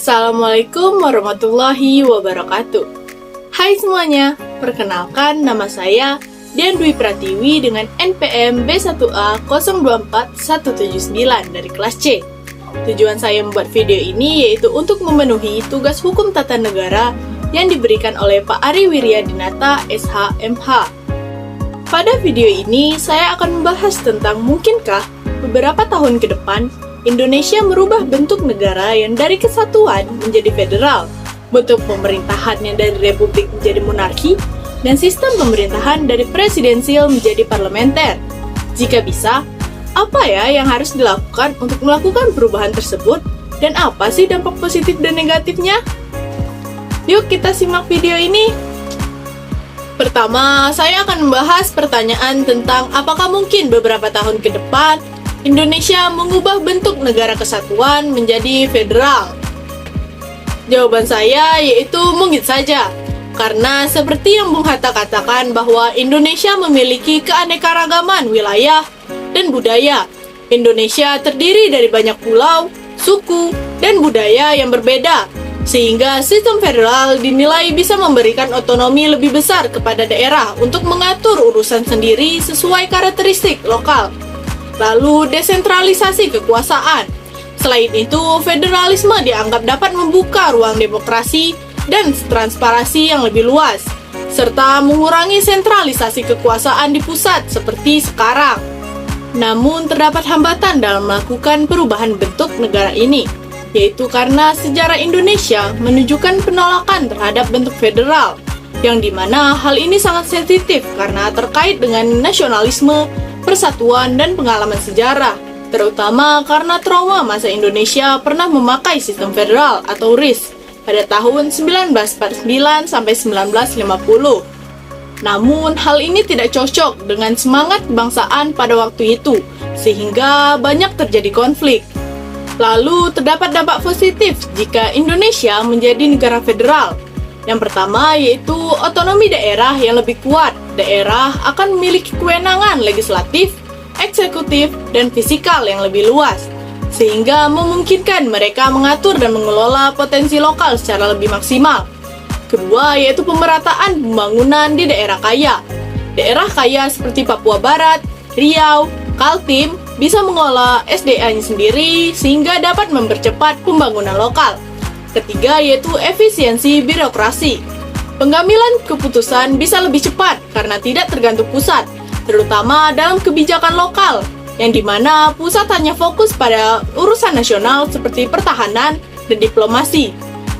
Assalamualaikum warahmatullahi wabarakatuh. Hai semuanya, perkenalkan nama saya Dian Dwi Pratiwi dengan NPM B1A024179 dari kelas C. Tujuan saya membuat video ini yaitu untuk memenuhi tugas hukum tata negara yang diberikan oleh Pak Ari Wiryadinata, SH.MH. Pada video ini, saya akan membahas tentang mungkinkah beberapa tahun ke depan Indonesia merubah bentuk negara yang dari kesatuan menjadi federal, bentuk pemerintahan yang dari republik menjadi monarki, dan sistem pemerintahan dari presidensial menjadi parlementer. Jika bisa, apa ya yang harus dilakukan untuk melakukan perubahan tersebut, dan apa sih dampak positif dan negatifnya? Yuk kita simak video ini. Pertama, saya akan membahas pertanyaan tentang apakah mungkin beberapa tahun ke depan Indonesia mengubah bentuk negara kesatuan menjadi federal. Jawaban saya yaitu mungkin saja, karena seperti yang Bung Hatta katakan bahwa Indonesia memiliki keanekaragaman wilayah dan budaya. Indonesia terdiri dari banyak pulau, suku, dan budaya yang berbeda, sehingga sistem federal dinilai bisa memberikan otonomi lebih besar kepada daerah untuk mengatur urusan sendiri sesuai karakteristik lokal. Lalu desentralisasi kekuasaan. Selain itu, federalisme dianggap dapat membuka ruang demokrasi dan transparansi yang lebih luas, serta mengurangi sentralisasi kekuasaan di pusat seperti sekarang. Namun, terdapat hambatan dalam melakukan perubahan bentuk negara ini, yaitu karena sejarah Indonesia menunjukkan penolakan terhadap bentuk federal, yang dimana hal ini sangat sensitif karena terkait dengan nasionalisme, persatuan, dan pengalaman sejarah, terutama karena trauma masa Indonesia pernah memakai sistem federal atau RIS pada tahun 1949 sampai 1950. Namun, hal ini tidak cocok dengan semangat kebangsaan pada waktu itu, sehingga banyak terjadi konflik. Lalu, terdapat dampak positif jika Indonesia menjadi negara federal. Yang pertama yaitu otonomi daerah yang lebih kuat. Daerah akan memiliki kewenangan legislatif, eksekutif, dan fisikal yang lebih luas, sehingga memungkinkan mereka mengatur dan mengelola potensi lokal secara lebih maksimal. Kedua yaitu pemerataan pembangunan di daerah kaya. Daerah kaya seperti Papua Barat, Riau, Kaltim bisa mengolah SDA-nya sendiri sehingga dapat mempercepat pembangunan lokal. Ketiga yaitu efisiensi birokrasi. Pengambilan keputusan bisa lebih cepat karena tidak tergantung pusat, terutama dalam kebijakan lokal, yang dimana pusat hanya fokus pada urusan nasional seperti pertahanan dan diplomasi.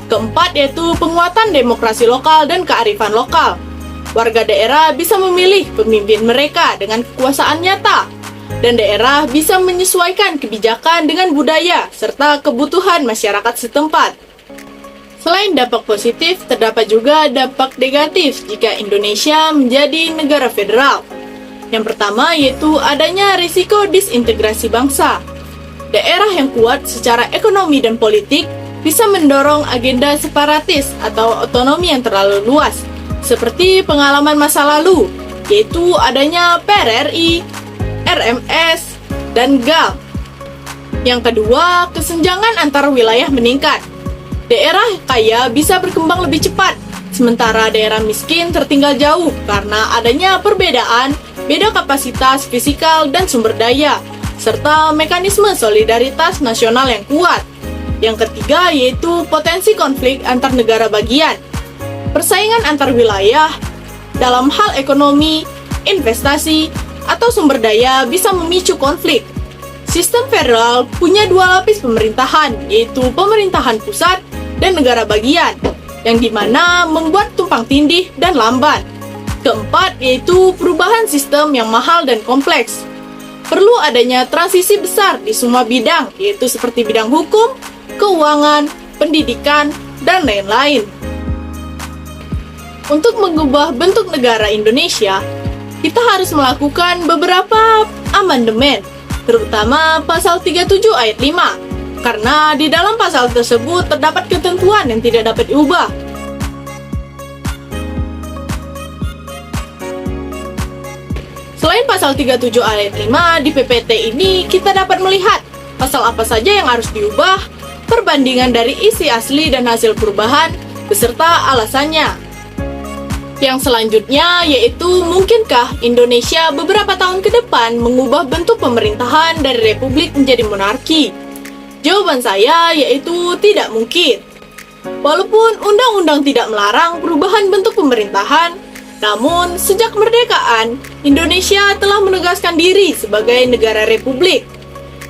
Keempat yaitu penguatan demokrasi lokal dan kearifan lokal. Warga daerah bisa memilih pemimpin mereka dengan kekuasaan nyata, dan daerah bisa menyesuaikan kebijakan dengan budaya serta kebutuhan masyarakat setempat. Selain dampak positif, terdapat juga dampak negatif jika Indonesia menjadi negara federal. Yang pertama yaitu adanya risiko disintegrasi bangsa. Daerah yang kuat secara ekonomi dan politik bisa mendorong agenda separatis atau otonomi yang terlalu luas, seperti pengalaman masa lalu, yaitu adanya PRRI, RMS, dan GAL. Yang kedua, kesenjangan antar wilayah meningkat. Daerah kaya bisa berkembang lebih cepat, sementara daerah miskin tertinggal jauh karena adanya perbedaan, beda kapasitas fisikal dan sumber daya, serta mekanisme solidaritas nasional yang kuat. Yang ketiga yaitu potensi konflik antar negara bagian. Persaingan antar wilayah dalam hal ekonomi, investasi, atau sumber daya bisa memicu konflik. Sistem federal punya dua lapis pemerintahan, yaitu pemerintahan pusat dan negara bagian, yang dimana membuat tumpang tindih dan lamban. Keempat yaitu perubahan sistem yang mahal dan kompleks. Perlu adanya transisi besar di semua bidang, yaitu seperti bidang hukum, keuangan, pendidikan, dan lain-lain. Untuk mengubah bentuk negara Indonesia, kita harus melakukan beberapa amandemen, terutama pasal 37 ayat 5, karena di dalam pasal tersebut terdapat ketentuan yang tidak dapat diubah. Selain pasal 37 ayat 5 di PPT ini, kita dapat melihat pasal apa saja yang harus diubah, perbandingan dari isi asli dan hasil perubahan, beserta alasannya. Yang selanjutnya yaitu, mungkinkah Indonesia beberapa tahun ke depan mengubah bentuk pemerintahan dari republik menjadi monarki? Jawaban saya yaitu tidak mungkin. Walaupun undang-undang tidak melarang perubahan bentuk pemerintahan, namun sejak kemerdekaan, Indonesia telah menegaskan diri sebagai negara republik,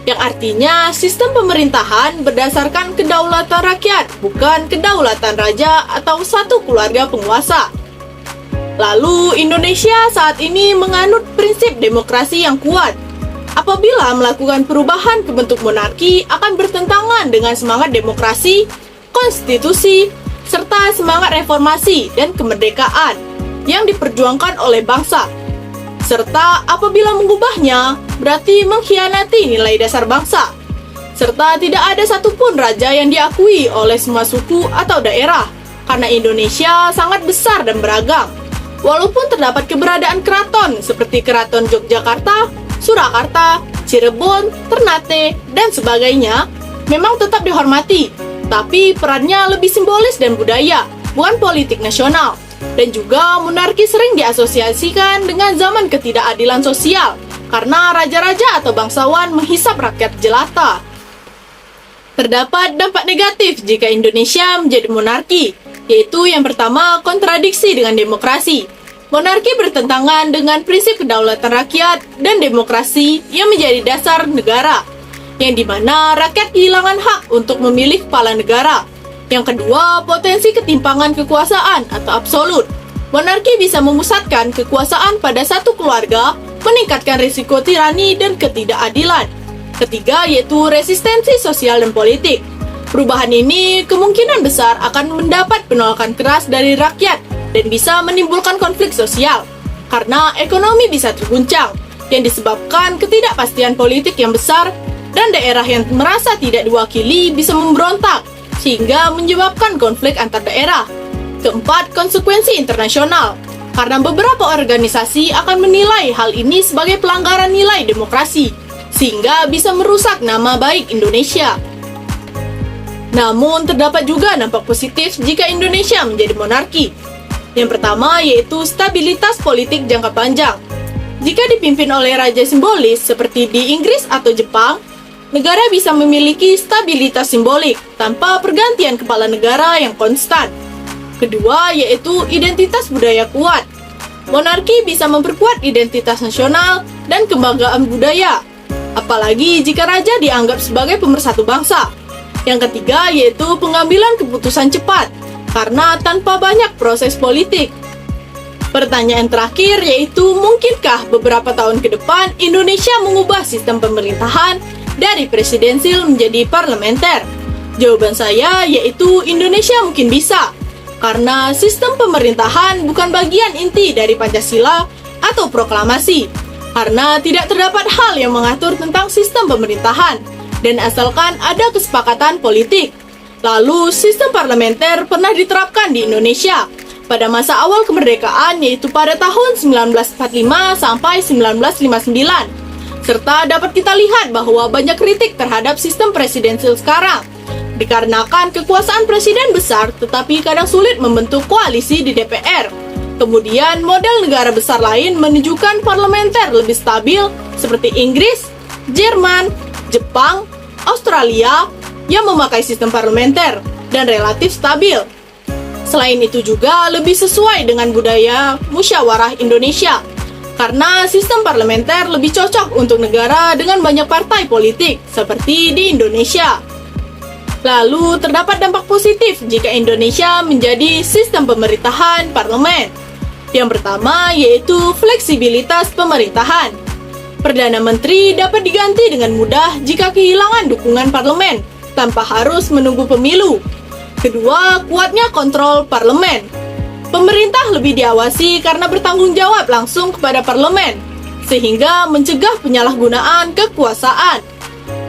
yang artinya sistem pemerintahan berdasarkan kedaulatan rakyat, bukan kedaulatan raja atau satu keluarga penguasa. Lalu, Indonesia saat ini menganut prinsip demokrasi yang kuat. Apabila melakukan perubahan ke bentuk monarki akan bertentangan dengan semangat demokrasi, konstitusi, serta semangat reformasi dan kemerdekaan yang diperjuangkan oleh bangsa. Serta apabila mengubahnya, berarti mengkhianati nilai dasar bangsa. Serta tidak ada satupun raja yang diakui oleh semua suku atau daerah, karena Indonesia sangat besar dan beragam. Walaupun terdapat keberadaan keraton seperti Keraton Yogyakarta, Surakarta, Cirebon, Ternate, dan sebagainya, memang tetap dihormati, tapi perannya lebih simbolis dan budaya, bukan politik nasional. Dan juga monarki sering diasosiasikan dengan zaman ketidakadilan sosial, karena raja-raja atau bangsawan menghisap rakyat jelata. Terdapat dampak negatif jika Indonesia menjadi monarki, yaitu yang pertama, kontradiksi dengan demokrasi. Monarki bertentangan dengan prinsip kedaulatan rakyat dan demokrasi yang menjadi dasar negara, yang dimana rakyat kehilangan hak untuk memilih kepala negara. Yang kedua, potensi ketimpangan kekuasaan atau absolut. Monarki bisa memusatkan kekuasaan pada satu keluarga, meningkatkan risiko tirani dan ketidakadilan. Ketiga, yaitu resistensi sosial dan politik. Perubahan ini kemungkinan besar akan mendapat penolakan keras dari rakyat dan bisa menimbulkan konflik sosial, karena ekonomi bisa terguncang, yang disebabkan ketidakpastian politik yang besar, dan daerah yang merasa tidak diwakili bisa memberontak, sehingga menyebabkan konflik antar daerah. Keempat, konsekuensi internasional, karena beberapa organisasi akan menilai hal ini sebagai pelanggaran nilai demokrasi, sehingga bisa merusak nama baik Indonesia. Namun, terdapat juga dampak positif jika Indonesia menjadi monarki. Yang pertama yaitu stabilitas politik jangka panjang. Jika dipimpin oleh raja simbolis seperti di Inggris atau Jepang, negara bisa memiliki stabilitas simbolik tanpa pergantian kepala negara yang konstan. Kedua yaitu identitas budaya kuat. Monarki bisa memperkuat identitas nasional dan kebanggaan budaya, apalagi jika raja dianggap sebagai pemersatu bangsa. Yang ketiga yaitu pengambilan keputusan cepat, karena tanpa banyak proses politik. Pertanyaan terakhir yaitu, mungkinkah beberapa tahun ke depan Indonesia mengubah sistem pemerintahan dari presidensil menjadi parlementer? Jawaban saya yaitu Indonesia mungkin bisa, karena sistem pemerintahan bukan bagian inti dari Pancasila atau proklamasi, karena tidak terdapat hal yang mengatur tentang sistem pemerintahan, dan asalkan ada kesepakatan politik. Lalu, sistem parlementer pernah diterapkan di Indonesia pada masa awal kemerdekaan, yaitu pada tahun 1945 sampai 1959. Serta dapat kita lihat bahwa banyak kritik terhadap sistem presidensil sekarang, dikarenakan kekuasaan presiden besar tetapi kadang sulit membentuk koalisi di DPR. Kemudian, model negara besar lain menunjukkan parlementer lebih stabil seperti Inggris, Jerman, Jepang, Australia, yang memakai sistem parlementer dan relatif stabil. Selain itu juga lebih sesuai dengan budaya musyawarah Indonesia, karena sistem parlementer lebih cocok untuk negara dengan banyak partai politik seperti di Indonesia. Lalu terdapat dampak positif jika Indonesia menjadi sistem pemerintahan parlemen. Yang pertama yaitu fleksibilitas pemerintahan. Perdana Menteri dapat diganti dengan mudah jika kehilangan dukungan parlemen, tanpa harus menunggu pemilu. Kedua, kuatnya kontrol parlemen. Pemerintah lebih diawasi karena bertanggung jawab langsung kepada parlemen, sehingga mencegah penyalahgunaan kekuasaan.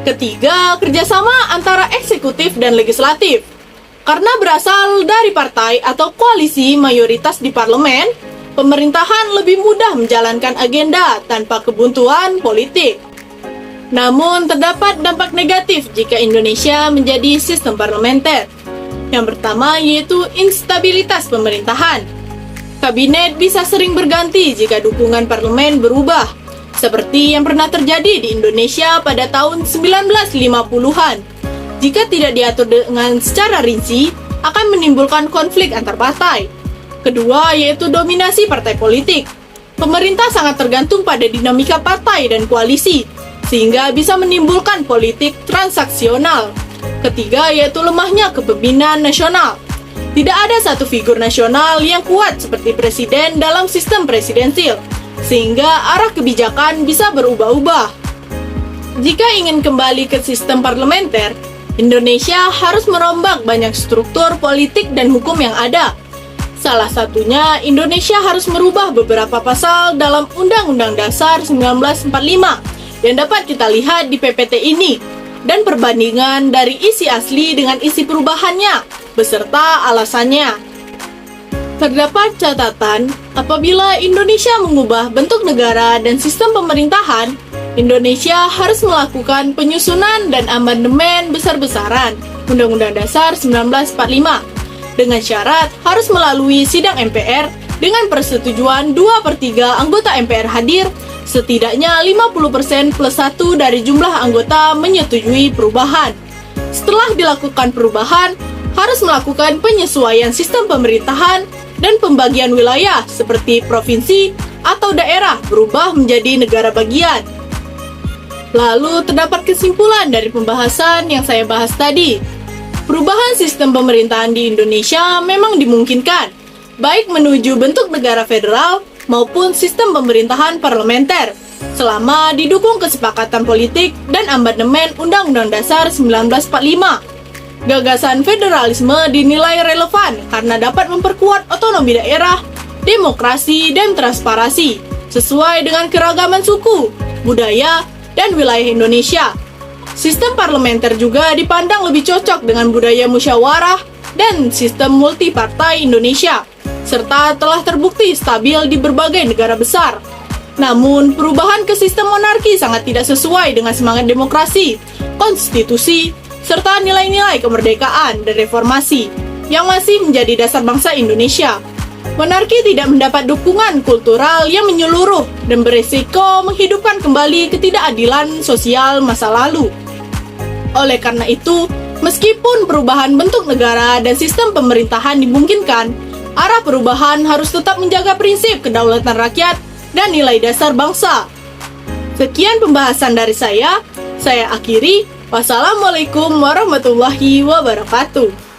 Ketiga, kerjasama antara eksekutif dan legislatif. Karena berasal dari partai atau koalisi mayoritas di parlemen, pemerintahan lebih mudah menjalankan agenda tanpa kebuntuan politik. Namun, terdapat dampak negatif jika Indonesia menjadi sistem parlementer. Yang pertama yaitu instabilitas pemerintahan. Kabinet bisa sering berganti jika dukungan parlemen berubah, seperti yang pernah terjadi di Indonesia pada tahun 1950-an. Jika tidak diatur dengan secara rinci, akan menimbulkan konflik antar partai. Kedua yaitu dominasi partai politik. Pemerintah sangat tergantung pada dinamika partai dan koalisi, sehingga bisa menimbulkan politik transaksional. Ketiga yaitu lemahnya kepemimpinan nasional. Tidak ada satu figur nasional yang kuat seperti presiden dalam sistem presidensil, sehingga arah kebijakan bisa berubah-ubah. Jika ingin kembali ke sistem parlementer, Indonesia harus merombak banyak struktur politik dan hukum yang ada. Salah satunya, Indonesia harus merubah beberapa pasal dalam Undang-Undang Dasar 1945 yang dapat kita lihat di PPT ini, dan perbandingan dari isi asli dengan isi perubahannya, beserta alasannya. Terdapat catatan, apabila Indonesia mengubah bentuk negara dan sistem pemerintahan, Indonesia harus melakukan penyusunan dan amandemen besar-besaran Undang-Undang Dasar 1945, dengan syarat harus melalui sidang MPR dengan persetujuan 2/3 anggota MPR hadir, setidaknya 50% plus 1 dari jumlah anggota menyetujui perubahan. Setelah dilakukan perubahan, harus melakukan penyesuaian sistem pemerintahan dan pembagian wilayah seperti provinsi atau daerah berubah menjadi negara bagian. Lalu terdapat kesimpulan dari pembahasan yang saya bahas tadi. Perubahan sistem pemerintahan di Indonesia memang dimungkinkan, baik menuju bentuk negara federal maupun sistem pemerintahan parlementer, selama didukung kesepakatan politik dan amandemen Undang-Undang Dasar 1945. Gagasan federalisme dinilai relevan karena dapat memperkuat otonomi daerah, demokrasi, dan transparansi, sesuai dengan keragaman suku, budaya, dan wilayah Indonesia. Sistem parlementer juga dipandang lebih cocok dengan budaya musyawarah dan sistem multipartai Indonesia, serta telah terbukti stabil di berbagai negara besar. Namun, perubahan ke sistem monarki sangat tidak sesuai dengan semangat demokrasi, konstitusi, serta nilai-nilai kemerdekaan dan reformasi yang masih menjadi dasar bangsa Indonesia. Monarki tidak mendapat dukungan kultural yang menyeluruh dan berisiko menghidupkan kembali ketidakadilan sosial masa lalu. Oleh karena itu, meskipun perubahan bentuk negara dan sistem pemerintahan dimungkinkan, arah perubahan harus tetap menjaga prinsip kedaulatan rakyat dan nilai dasar bangsa. Sekian pembahasan dari saya akhiri. Wassalamualaikum warahmatullahi wabarakatuh.